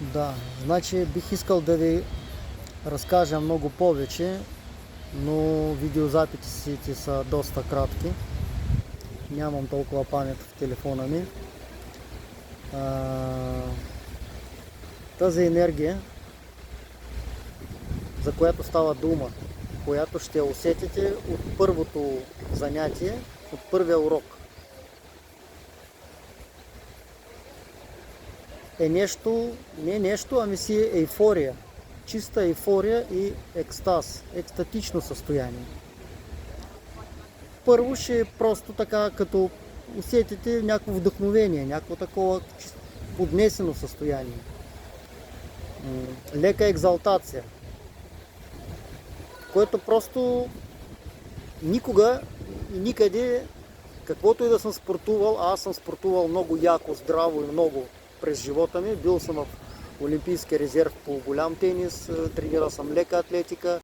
Да, значи бих искал да ви разкажа много повече, но видеозаписите са доста кратки. Нямам толкова памет в телефона ми. Тази енергия, за която става дума, която ще усетите от първото занятие, от първия урок, е нещо, не нещо, ами си е ейфория. Чиста ейфория и екстаз, екстатично състояние. Първо ще е просто така, като усетите някакво вдъхновение, някакво такова поднесено състояние. Лека екзалтация, което просто никога и никъде, каквото и да съм спортувал, аз съм спортувал много яко, здраво и много през живота ми. Бил съм в Олимпийския резерв по голям тенис, тренирал съм лека атлетика,